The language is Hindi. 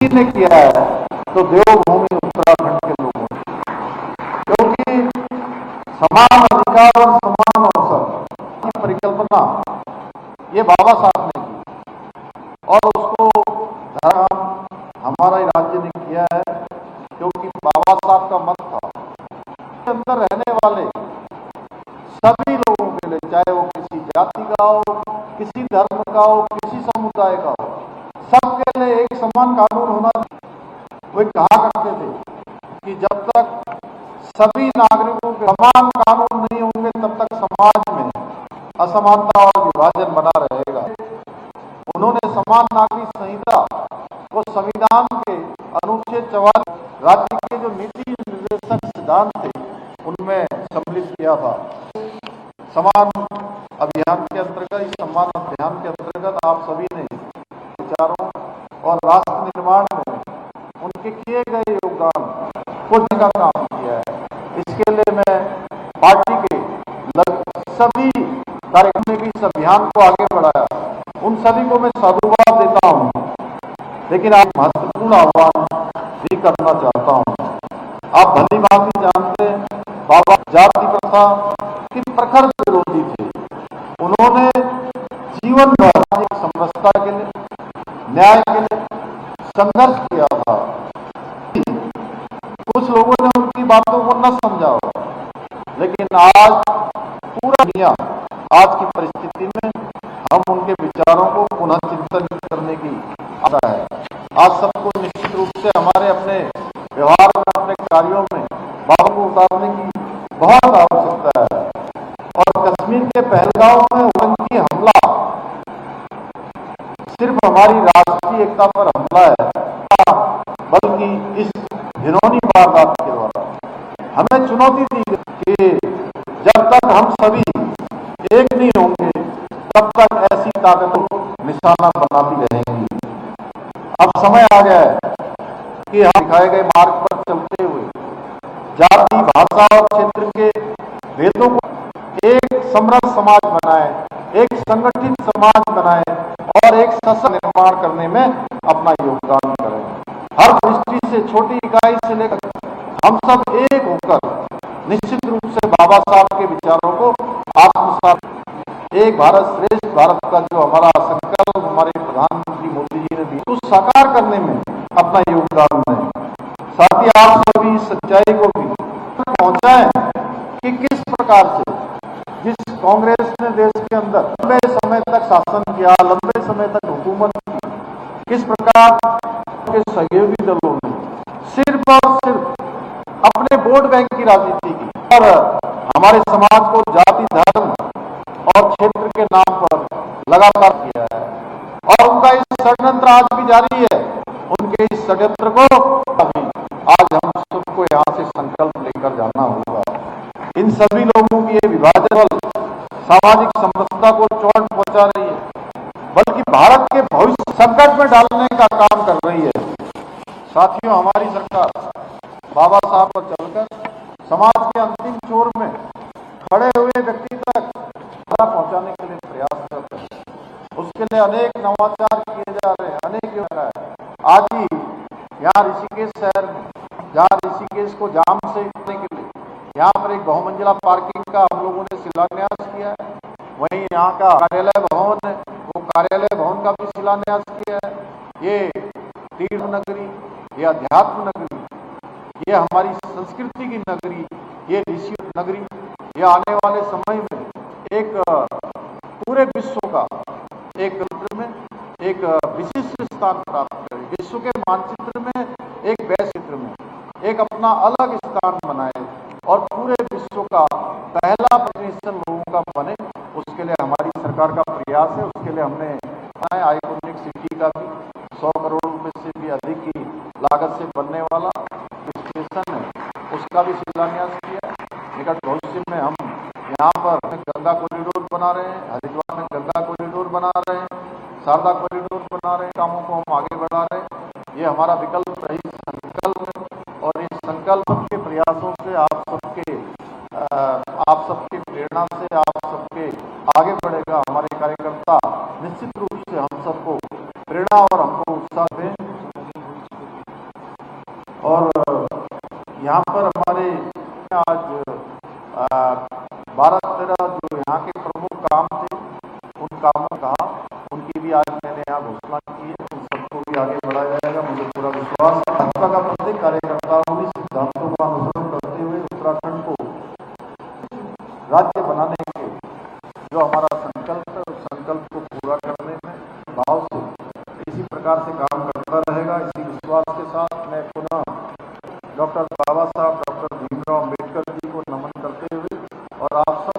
किसी ने किया है तो देवभूमि उत्तराखंड के लोगों ने, क्योंकि समान अधिकार और समान अवसर की परिकल्पना ये बाबा साहब ने की और उसको धर्म हमारा ही राज्य ने किया है, क्योंकि बाबा साहब का मत था के अंदर रहने वाले सभी लोगों के लिए, चाहे वो किसी जाति का हो, किसी धर्म का हो, किसी समुदाय का हो, सबके लिए एक समान कानून होना। वे कहा करते थे कि जब तक सभी नागरिकों के समान कानून नहीं होंगे तब तक समाज में असमानता और विभाजन बना रहेगा। उन्होंने समान नागरिक संहिता को संविधान के अनुच्छेद 44 राज्य के जो नीति निर्देशक सिद्धांत थे उनमें सम्मिलित किया था। समान अभियान के अंतर्गत, इस सम्मान अभियान के अंतर्गत आप सभी ने विचारों और राष्ट्र निर्माण में उनके किए गए योगदान को जगह काम किया है। इसके लिए मैं पार्टी के सभी कार्यक्रम में भी इस अभियान को आगे बढ़ाया, उन सभी को मैं साधुवाद देता हूँ। लेकिन आप महत्वपूर्ण आह्वान भी करना चाहता हूँ। आप भली भांति जानते हैं बाबा जाति प्रथा की प्रखर विरोधी थे। उन्होंने जीवन भर एक समरसता के लिए, न्याय के लिए संघर्ष किया था। कुछ लोगों ने उनकी बातों को न समझा हो, लेकिन आज पूरा दुनिया आज की परिस्थिति में हम उनके विचारों को पुनः चिंतन करने की आशा है। आज सबको निश्चित रूप से हमारे अपने व्यवहार में, अपने कार्यों में बाबा को उतारने की बहुत आवश्यकता है। और कश्मीर के पहलगांव में आतंकी हमला सिर्फ हमारी राष्ट्रीय एकता पर हमला है, बल्कि इस घिनौनी वारदात के द्वारा हमें चुनौती दी गई कि जब तक हम सभी एक नहीं होंगे तब तक ऐसी ताकतों को निशाना बनाती रहेंगी। अब समय आ गया है कि हम दिखाए गए मार्ग पर चलते हुए जाति, भाषा और क्षेत्र के भेदों को एक समृद्ध समाज बनाए, एक संगठित समाज बनाए और एक सशक्त निर्माण करने में अपना योगदान करें। हर दृष्टि से, छोटी इकाई से लेकर हम सब एक होकर निश्चित रूप से बाबा साहब के विचारों को आत्मसात, एक भारत श्रेष्ठ भारत का जो हमारा संकल्प हमारे प्रधानमंत्री मोदी जी ने दिया, उस साकार करने में अपना योगदान दें। साथ ही आप सभी सच्चाई को भी पहुंचाएं कि किस प्रकार से जिस कांग्रेस ने देश के अंदर लंबे समय तक शासन किया, लंबे समय तक हुकूमत की, किस प्रकार के सहयोगी दलों ने सिर्फ और सिर्फ अपने वोट बैंक की राजनीति की और हमारे समाज को जाति, धर्म और क्षेत्र के नाम पर लगातार किया है। और उनका इस षड्यंत्र आज भी जारी है। उनके इस षड्यंत्र को अभी आज हम सबको यहाँ से संकल्प लेकर जाना होगा। इन सभी लोगों की ये विभाजन सामाजिक समरसता को चोट पहुंचा रही है, बल्कि भारत के भविष्य संकट में डालने का काम कर रही है। साथियों, हमारी सरकार बाबा साहब पर चलकर समाज के अंतिम छोर में खड़े हुए व्यक्ति तक पहुंचाने के लिए प्रयासरत है। उसके लिए अनेक नवाचार किए जा रहे हैं, अनेक योजना है। आज ही यहाँ ऋषिकेश शहर में, जहाँ ऋषिकेश को जाम से करने के लिए यहाँ पर एक बहुमंजिला पार्किंग का हम लोगों ने शिलान्यास किया है। वहीं यहाँ का कार्यालय भवन है, वो कार्यालय भवन का भी शिलान्यास किया है। ये तीर्थ नगरी, ये अध्यात्म नगरी, ये हमारी संस्कृति की नगरी, ये ऋषि नगरी, ये आने वाले समय में एक पूरे विश्व का एक तंत्र में एक विशिष्ट स्थान प्राप्त करे, विश्व के मानचित्र में, एक वैश्विक चित्र में एक अपना अलग स्थान बनाए और पूरे विश्व का पहला डेस्टिनेशन लोगों का बने। उसके लिए हमारी सरकार का प्रयास है। उसके लिए हमने आइकॉनिक सिटी का भी 100 करोड़ रुपए से भी अधिक की लागत से बनने वाला स्टेशन है, उसका भी शिलान्यास किया। निकट भविष्य में हम यहाँ पर गंगा कॉरिडोर बना रहे हैं, हरिद्वार में गंगा कॉरिडोर बना रहे हैं, शारदा कॉरिडोर बना रहे हैं। कामों को हम आगे बढ़ा रहे हैं। ये हमारा विकल्प रही संकल्प है और इस संकल्प के प्रयासों से आप सबके प्रेरणा से आप सबके आगे बढ़ेगा। हमारे कार्यकर्ता निश्चित रूप से हम सबको प्रेरणा और हमको उत्साह दें। और यहाँ पर हमारे आज 12-13 जो यहाँ के प्रमुख काम थे उन कामों का उनकी भी आज मैंने यहाँ घोषणा की है। उन सबको भी आगे बढ़ाया जाएगा। मुझे पूरा विश्वास है भाजपा का प्रत्येक कार्यकर्ताओं भी सिद्धांतों का अनुसरण करते हुए उत्तराखंड को राज्य बनाने के जो हमारा संकल्प है उस संकल्प को पूरा करने में भाव से इसी प्रकार से काम करता रहेगा। इसी विश्वास के साथ मैं पुनः डॉक्टर बाबा साहब डॉक्टर भीमराव अम्बेडकर जी को नमन करते हुए और आप सब